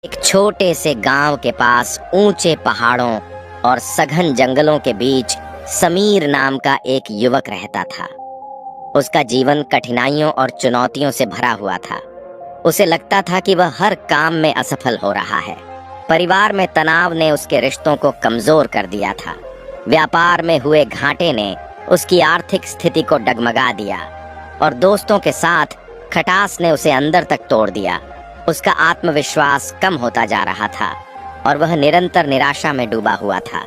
एक छोटे से गांव के पास ऊंचे पहाड़ों और सघन जंगलों के बीच समीर नाम का एक युवक रहता था। उसका जीवन कठिनाइयों और चुनौतियों से भरा हुआ था। उसे लगता था कि वह हर काम में असफल हो रहा है। परिवार में तनाव ने उसके रिश्तों को कमजोर कर दिया था। व्यापार में हुए घाटे ने उसकी आर्थिक स्थिति को डगमगा दिया और दोस्तों के साथ खटास ने उसे अंदर तक तोड़ दिया। उसका आत्मविश्वास कम होता जा रहा था और वह निरंतर निराशा में डूबा हुआ था।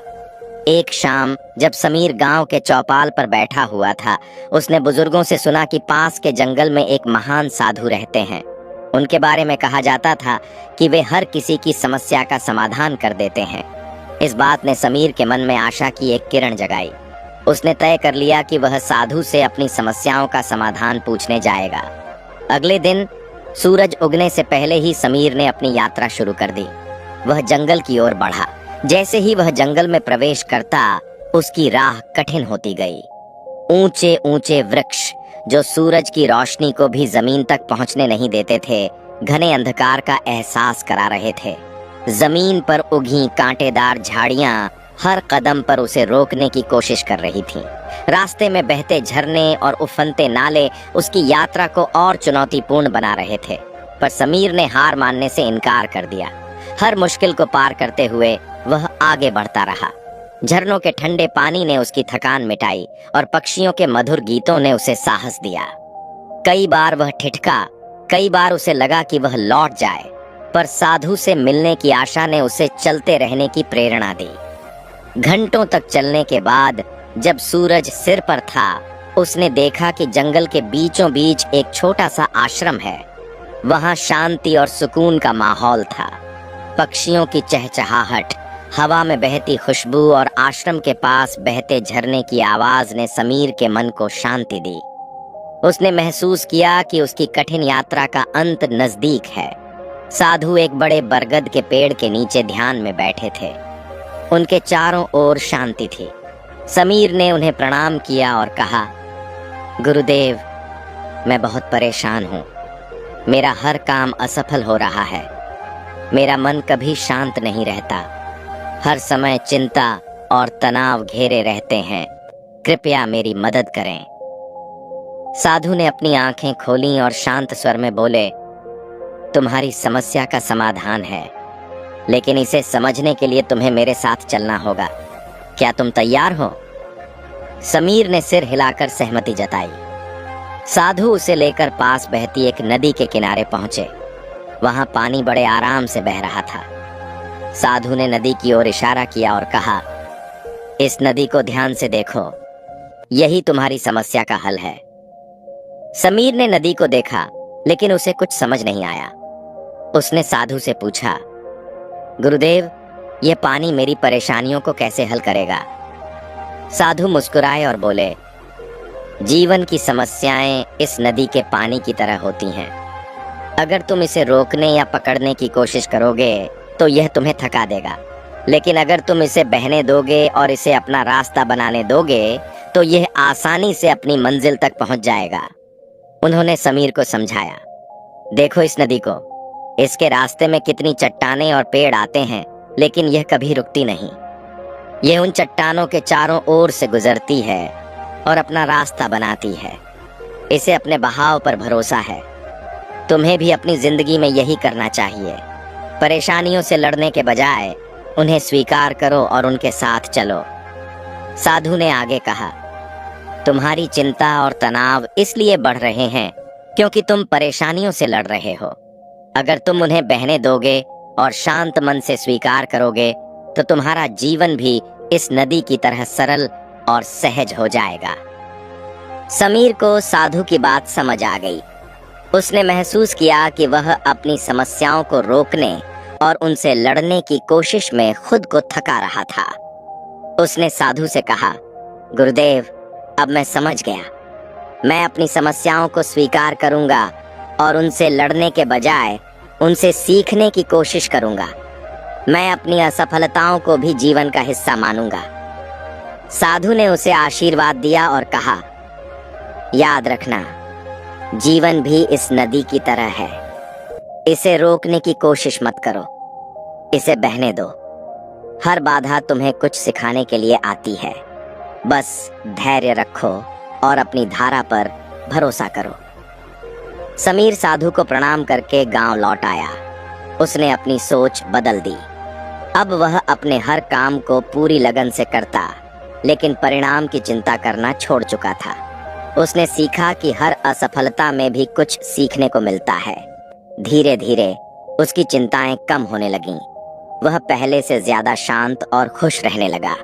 एक शाम जब समीर गांव के चौपाल पर बैठा हुआ था, उसने बुजुर्गों से सुना कि पास के जंगल में एक महान साधु रहते हैं। उनके बारे में कहा जाता था कि वे हर किसी की समस्या का समाधान कर देते हैं। इस बात ने समीर के मन में आशा की एक किरण जगाई। उसने तय कर लिया कि वह साधु से अपनी समस्याओं का समाधान पूछने जाएगा। अगले दिन सूरज उगने से पहले ही समीर ने अपनी यात्रा शुरू कर दी। वह जंगल की ओर बढ़ा। जैसे ही वह जंगल में प्रवेश करता, उसकी राह कठिन होती गई। ऊंचे ऊंचे वृक्ष जो सूरज की रोशनी को भी जमीन तक पहुंचने नहीं देते थे, घने अंधकार का एहसास करा रहे थे। जमीन पर उगी कांटेदार झाड़ियां हर कदम पर उसे रोकने की कोशिश कर रही थीं। रास्ते में बहते झरने और उफनते नाले उसकी यात्रा को और चुनौतीपूर्ण बना रहे थे, पर समीर ने हार मानने से इनकार कर दिया। हर मुश्किल को पार करते हुए वह आगे बढ़ता रहा। झरनों के ठंडे पानी ने उसकी थकान मिटाई और पक्षियों के मधुर गीतों ने उसे साहस दिया। कई बार वह ठिठका, कई बार उसे लगा कि वह लौट जाए, पर साधु से मिलने की आशा ने उसे चलते रहने की प्रेरणा दी। घंटों तक चलने के बाद जब सूरज सिर पर था, उसने देखा कि जंगल के बीचों बीच एक छोटा सा आश्रम है। वहां शांति और सुकून का माहौल था। पक्षियों की चहचहाहट, हवा में बहती खुशबू और आश्रम के पास बहते झरने की आवाज ने समीर के मन को शांति दी। उसने महसूस किया कि उसकी कठिन यात्रा का अंत नजदीक है। साधु एक बड़े बरगद के पेड़ के नीचे ध्यान में बैठे थे। उनके चारों ओर शांति थी। समीर ने उन्हें प्रणाम किया और कहा, गुरुदेव, मैं बहुत परेशान हूँ। मेरा हर काम असफल हो रहा है। मेरा मन कभी शांत नहीं रहता। हर समय चिंता और तनाव घेरे रहते हैं। कृपया मेरी मदद करें। साधु ने अपनी आंखें खोलीं और शांत स्वर में बोले, तुम्हारी समस्या का समाधान है, लेकिन इसे समझने के लिए तुम्हें मेरे साथ चलना होगा। क्या तुम तैयार हो? समीर ने सिर हिलाकर सहमति जताई। साधु उसे लेकर पास बहती एक नदी के किनारे पहुंचे। वहां पानी बड़े आराम से बह रहा था। साधु ने नदी की ओर इशारा किया और कहा, इस नदी को ध्यान से देखो, यही तुम्हारी समस्या का हल है। समीर ने नदी को देखा, लेकिन उसे कुछ समझ नहीं आया। उसने साधु से पूछा, गुरुदेव, यह पानी मेरी परेशानियों को कैसे हल करेगा? साधु मुस्कुराए और बोले, जीवन की समस्याएं इस नदी के पानी की तरह होती हैं। अगर तुम इसे रोकने या पकड़ने की कोशिश करोगे तो यह तुम्हें थका देगा, लेकिन अगर तुम इसे बहने दोगे और इसे अपना रास्ता बनाने दोगे तो यह आसानी से अपनी मंजिल तक पहुंच जाएगा। उन्होंने समीर को समझाया, देखो इस नदी को, इसके रास्ते में कितनी चट्टानें और पेड़ आते हैं, लेकिन यह कभी रुकती नहीं। यह उन चट्टानों के चारों ओर से गुजरती है और अपना रास्ता बनाती है। इसे अपने बहाव पर भरोसा है। तुम्हें भी अपनी जिंदगी में यही करना चाहिए। परेशानियों से लड़ने के बजाय उन्हें स्वीकार करो और उनके साथ चलो। साधु ने आगे कहा, तुम्हारी चिंता और तनाव इसलिए बढ़ रहे हैं क्योंकि तुम परेशानियों से लड़ रहे हो। अगर तुम उन्हें बहने दोगे और शांत मन से स्वीकार करोगे तो तुम्हारा जीवन भी इस नदी की तरह सरल और सहज हो जाएगा। समीर को साधु की बात समझ आ गई। उसने महसूस किया कि वह अपनी समस्याओं को रोकने और उनसे लड़ने की कोशिश में खुद को थका रहा था। उसने साधु से कहा, गुरुदेव, अब मैं समझ गया। मैं अपनी समस्याओं को स्वीकार करूंगा और उनसे लड़ने के बजाय उनसे सीखने की कोशिश करूंगा। मैं अपनी असफलताओं को भी जीवन का हिस्सा मानूंगा। साधु ने उसे आशीर्वाद दिया और कहा, याद रखना, जीवन भी इस नदी की तरह है। इसे रोकने की कोशिश मत करो, इसे बहने दो। हर बाधा तुम्हें कुछ सिखाने के लिए आती है। बस धैर्य रखो और अपनी धारा पर भरोसा करो। समीर साधु को प्रणाम करके गांव लौट आया। उसने अपनी सोच बदल दी। अब वह अपने हर काम को पूरी लगन से करता, लेकिन परिणाम की चिंता करना छोड़ चुका था। उसने सीखा कि हर असफलता में भी कुछ सीखने को मिलता है। धीरे धीरे उसकी चिंताएं कम होने लगीं। वह पहले से ज्यादा शांत और खुश रहने लगा।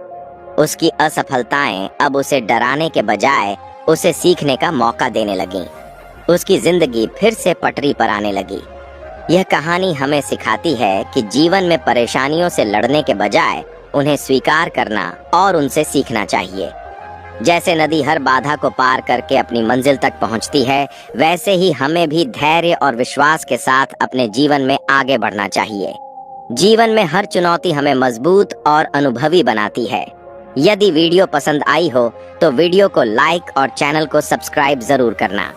उसकी असफलताएं अब उसे डराने के बजाय उसे सीखने का मौका देने लगीं। उसकी जिंदगी फिर से पटरी पर आने लगी। यह कहानी हमें सिखाती है कि जीवन में परेशानियों से लड़ने के बजाय उन्हें स्वीकार करना और उनसे सीखना चाहिए। जैसे नदी हर बाधा को पार करके अपनी मंजिल तक पहुंचती है, वैसे ही हमें भी धैर्य और विश्वास के साथ अपने जीवन में आगे बढ़ना चाहिए। जीवन में हर चुनौती हमें मजबूत और अनुभवी बनाती है। यदि वीडियो पसंद आई हो तो वीडियो को लाइक और चैनल को सब्सक्राइब जरूर करना।